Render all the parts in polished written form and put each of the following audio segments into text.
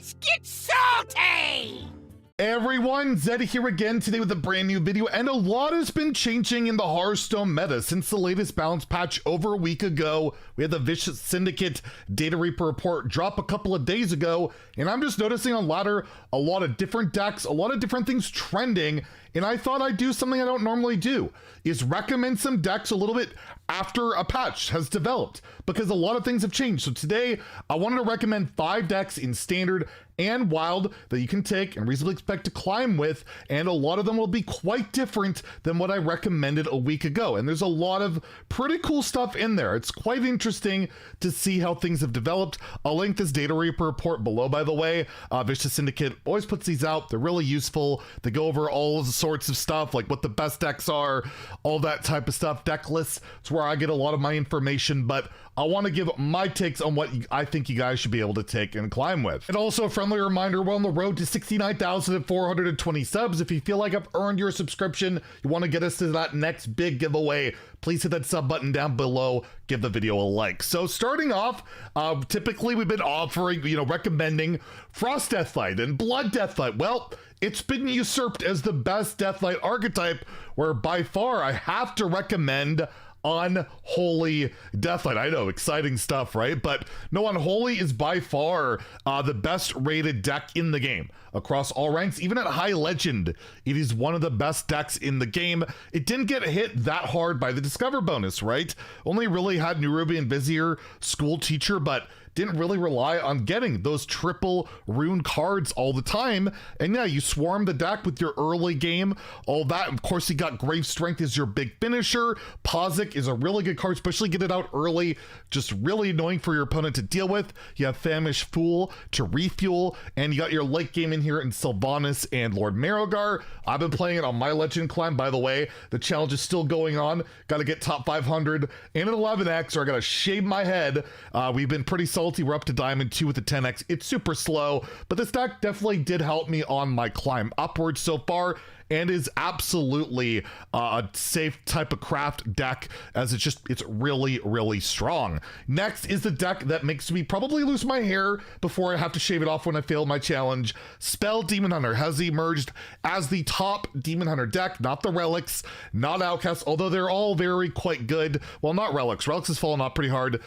Let's get salty! Hey everyone, Zeddy here again today with a brand new video, and a lot has been changing in the Hearthstone meta since the latest balance patch over a week ago. We had the Vicious Syndicate Data Reaper report drop a couple of days ago, and I'm just noticing on ladder a lot of different decks, a lot of different things trending, and I thought I'd do something I don't normally do, is recommend some decks a little bit after a patch has developed, because a lot of things have changed. So today, I wanted to recommend 5 decks in Standard and Wild that you can take and reasonably expect to climb with, and a lot of them will be quite different than what I recommended a week ago. And there's a lot of pretty cool stuff in there. It's quite interesting to see how things have developed. I'll link this Data Reaper report below, by the way. Vicious Syndicate always puts these out. They're really useful. They go over all sorts of stuff, like what the best decks are, all that type of stuff. Deck lists, it's where I get a lot of my information, but I want to give my takes on what I think you guys should be able to take and climb with. And also a friendly reminder, we're on the road to 69,420 subs. If you feel like I've earned your subscription, you want to get us to that next big giveaway, please hit that sub button down below, give the video a like. So starting off, typically we've been offering, recommending Frost Deathlight and Blood Deathlight. Well, it's been usurped as the best Deathlight archetype, where by far I have to recommend Unholy Deathlight. I know, exciting stuff, right? But no, Unholy is by far the best rated deck in the game across all ranks. Even at High Legend, it is one of the best decks in the game. It didn't get hit that hard by the Discover bonus, right? Only really had New Ruby and Vizier, School Teacher, but didn't really rely on getting those triple rune cards all the time. And yeah, you swarm the deck with your early game, all that. Of course, you got Grave Strength as your big finisher. Pozic is a really good card, especially get it out early. Just really annoying for your opponent to deal with. You have Famish Fool to refuel, and you got your late game in here in Sylvanas and Lord Marogar. I've been playing it on my Legend climb, by the way. The challenge is still going on. Got to get top 500 and an 11x, or I got to shave my head. We've been pretty salty. We're up to Diamond 2 with the 10x. It's super slow, but this deck definitely did help me on my climb upwards so far, and is absolutely a safe type of craft deck, as it's really, really strong. Next is the deck that makes me probably lose my hair before I have to shave it off when I fail my challenge. Spell Demon Hunter has emerged as the top Demon Hunter deck, not the Relics, not Outcast, although they're all quite good. Well, not Relics. Relics has fallen off pretty hard.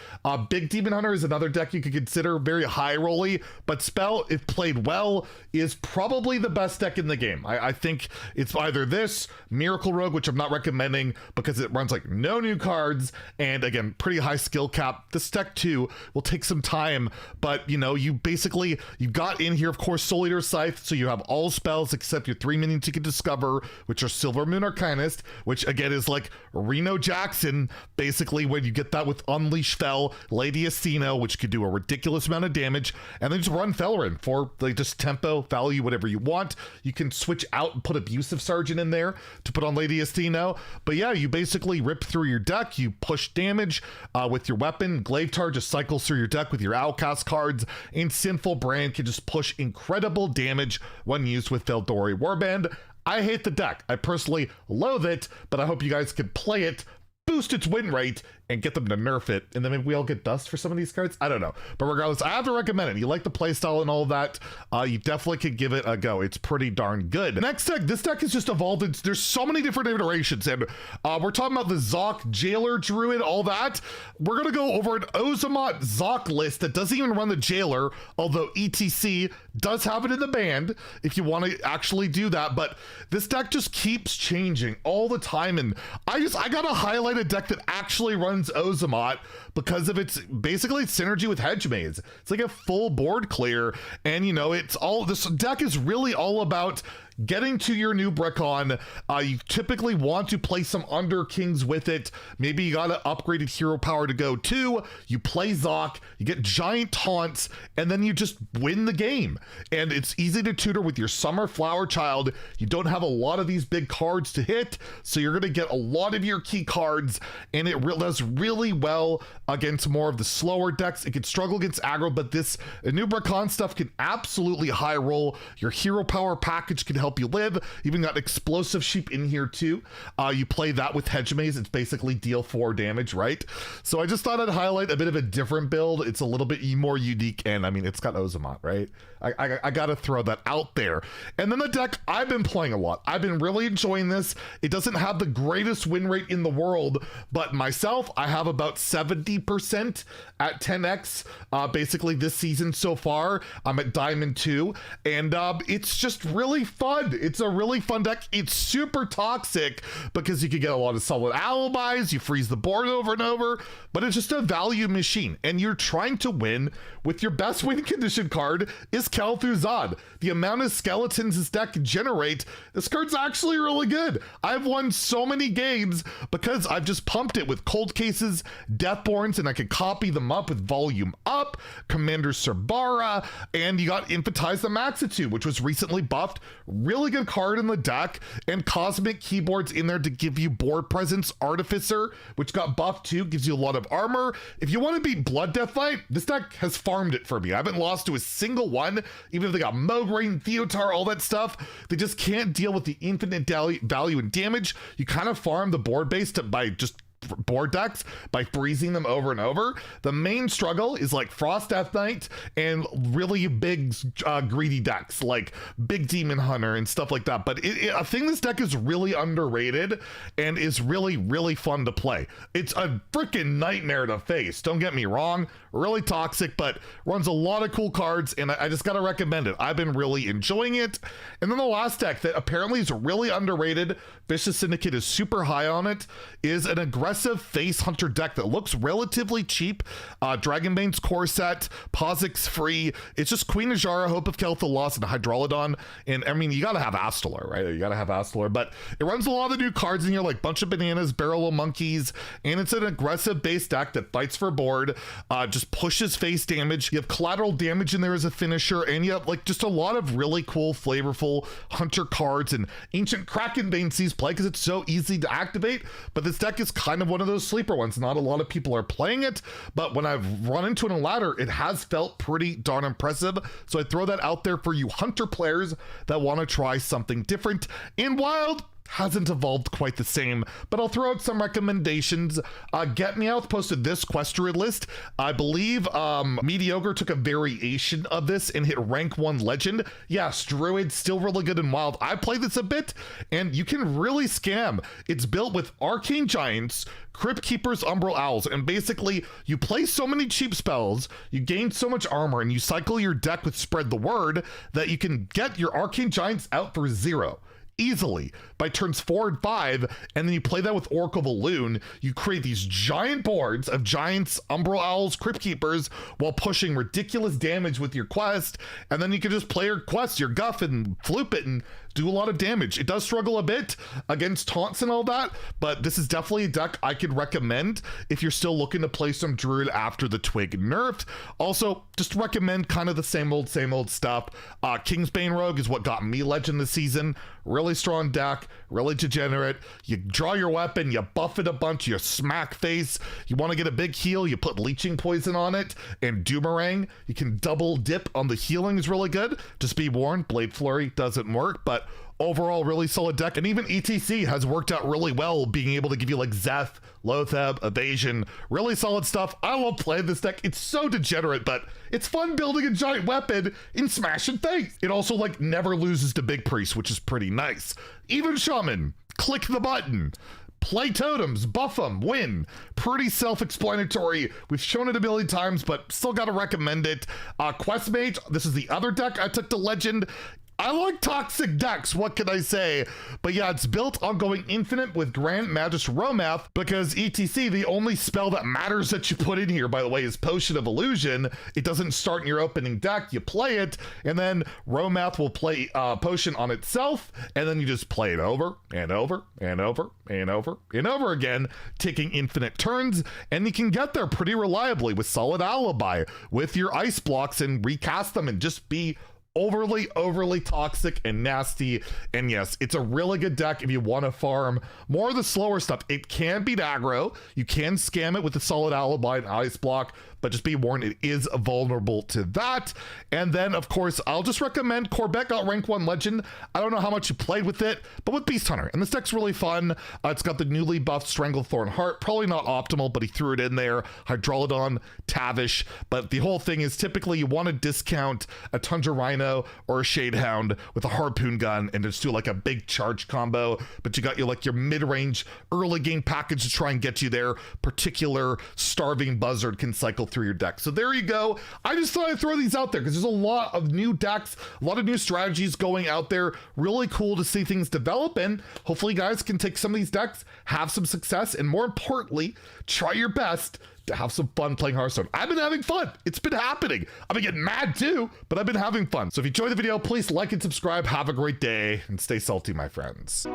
Big Demon Hunter is another deck you could consider very high rolly, but Spell, if played well, is probably the best deck in the game. I think it's either this, Miracle Rogue, which I'm not recommending because it runs like no new cards, and again, pretty high skill cap. This deck too will take some time, but you got in here, of course, Soul Eater Scythe, so you have all spells except your 3 minions you can discover, which are Silver Moon Arcanist, which again is like Reno Jackson, basically, when you get that with Unleash Fel, Lady Asino, which could do a ridiculous amount of damage, and then just run Felrin for like just tempo, value, whatever you want. You can switch out and put Abusive Sergeant in there to put on Lady Asino. But yeah, you basically rip through your deck, you push damage with your weapon. Glavetar just cycles through your deck with your Outcast cards, and Sinful Brand can just push incredible damage when used with Veldori Warband. I hate the deck. I personally loathe it, but I hope you guys can play it, boost its win rate, and get them to nerf it, and then maybe we all get dust for some of these cards. I don't know, but regardless, I have to recommend it. You like the playstyle and all of that, you definitely could give it a go. It's pretty darn good. Next deck, this deck has just evolved. There's so many different iterations, and we're talking about the Zok Jailer Druid, all that. We're gonna go over an Ozumat Zok list that doesn't even run the Jailer, although ETC does have it in the band if you want to actually do that. But this deck just keeps changing all the time, and I gotta highlight a deck that actually runs Ozumat because of its synergy with Hedge Maze. It's like a full board clear, and this deck is really all about getting to your new Brickon. You typically want to play some Under Kings with it. Maybe you got an upgraded hero power to go to. You play Zok, you get giant taunts, and then you just win the game. And it's easy to tutor with your Summer Flower Child. You don't have a lot of these big cards to hit, so you're going to get a lot of your key cards, and it does really well against more of the slower decks. It can struggle against aggro, but this new Brickon stuff can absolutely high roll. Your hero power package can help help you live. Even got explosive sheep in here too. You play that with hedge maze. It's basically deal 4 damage, right? So I just thought I'd highlight a bit of a different build. It's a little bit more unique, and I mean, it's got Ozumat, right? I gotta throw that out there. And then the deck I've been playing a lot. I've been really enjoying this. It doesn't have the greatest win rate in the world, but myself, I have about 70% at 10x basically this season so far. I'm at Diamond 2, and it's just really fun. It's a really fun deck. It's super toxic because you can get a lot of solid alibis, you freeze the board over and over, but it's just a value machine, and you're trying to win with your best win condition card is Zod. The amount of skeletons this deck can generate, this card's actually really good. I've won so many games because I've just pumped it with Cold Cases, Deathborns, and I can copy them up with Volume Up, Commander Cerbara, and you got Infantize the Maxitude, which was recently buffed. Really good card in the deck, and Cosmic Keyboards in there to give you board presence. Artificer, which got buffed too, gives you a lot of armor. If you want to beat Blood Death Knight, this deck has farmed it for me. I haven't lost to a single one, even if they got Mograine, Theotar, all that stuff. They just can't deal with the infinite value and damage. You kind of farm the board base by just board decks by freezing them over and over. The main struggle is like Frost Death Knight and really big greedy decks like Big Demon Hunter and stuff like that. But I think this deck is really underrated and is really fun to play. It's a freaking nightmare to face, don't get me wrong. Really toxic, but runs a lot of cool cards, and I just gotta recommend it. I've been really enjoying it. And then the last deck that apparently is really underrated, Vicious Syndicate is super high on it, is an aggressive Face Hunter deck that looks relatively cheap. Dragonbane's core set, Pozix free. It's just Queen Najara, Hope of Kel'Thuzad, and Hydrolodon. And I mean, you gotta have Astalar, right? You gotta have Astalar, but it runs a lot of the new cards in here, like Bunch of Bananas, Barrel of Monkeys, and it's an aggressive base deck that fights for board, just pushes face damage. You have collateral damage in there as a finisher, and you have like just a lot of really cool, flavorful Hunter cards, and Ancient Krakenbane sees play because it's so easy to activate. But this deck is kind of one of those sleeper ones. Not a lot of people are playing it, but when I've run into it in a ladder, it has felt pretty darn impressive. So I throw that out there for you Hunter players that want to try something different. In Wild, hasn't evolved quite the same, but I'll throw out some recommendations. Get Meowth posted this quest druid list. I believe Mediocre took a variation of this and hit rank 1 legend. Yes, druid still really good in Wild. I played this a bit, and you can really scam. It's built with Arcane Giants, Crypt Keepers, Umbral Owls, and basically you play so many cheap spells, you gain so much armor, and you cycle your deck with Spread the Word that you can get your Arcane Giants out for 0. Easily by turns 4 and 5, and then you play that with Oracle of Elune. You create these giant boards of Giants, Umbral Owls, Crypt Keepers while pushing ridiculous damage with your quest, and then you can just play your quest, your guff, and floop it and do a lot of damage. It does struggle a bit against taunts and all that, but this is definitely a deck I could recommend if you're still looking to play some druid after the twig nerfed. Also, just recommend kind of the same old stuff. Kingsbane Rogue is what got me legend this season. Really strong deck, really degenerate. You draw your weapon, you buff it a bunch, you smack face. You want to get a big heal, you put Leeching Poison on it, and Doomerang. You can double dip on the healing, is really good. Just be warned, Blade Flurry doesn't work, but overall really solid deck. And even ETC has worked out really well, being able to give you like Zeph, Loatheb, Evasion, really solid stuff. I love playing this deck. It's so degenerate, but it's fun building a giant weapon in Smash and Face. It also like never loses to Big Priest, which is pretty nice. Even Shaman, click the button. Play totems, buff them, win. Pretty self-explanatory. We've shown it a million times, but still gotta recommend it. Quest Mage, this is the other deck I took to Legend. I like toxic decks, what can I say? But yeah, it's built on going infinite with Grand Magus Romath because ETC, the only spell that matters that you put in here, by the way, is Potion of Illusion. It doesn't start in your opening deck, you play it, and then Romath will play Potion on itself, and then you just play it over and over and over and over and over again, taking infinite turns, and you can get there pretty reliably with solid alibi with your ice blocks and recast them and just be overly toxic and nasty. And yes, it's a really good deck if you want to farm more of the slower stuff. It can beat aggro, you can scam it with a solid alibi and ice block, but just be warned, it is vulnerable to that. And then, of course, I'll just recommend Corvette got rank 1 legend. I don't know how much you played with it, but with Beast Hunter. And this deck's really fun. It's got the newly buffed Stranglethorn Heart. Probably not optimal, but he threw it in there. Hydralodon, Tavish. But the whole thing is typically you want to discount a Tundra Rhino or a Shadehound with a Harpoon Gun and just do like a big charge combo. But you got your mid-range early game package to try and get you there. Particular Starving Buzzard can cycle through your deck. So there you go. I just thought I'd throw these out there because there's a lot of new decks, a lot of new strategies going out there. Really cool to see things develop, and hopefully you guys can take some of these decks, have some success, and more importantly, try your best to have some fun playing Hearthstone. I've been having fun. It's been happening. I've been getting mad too, but I've been having fun. So if you enjoyed the video, please like and subscribe. Have a great day and stay salty, my friends.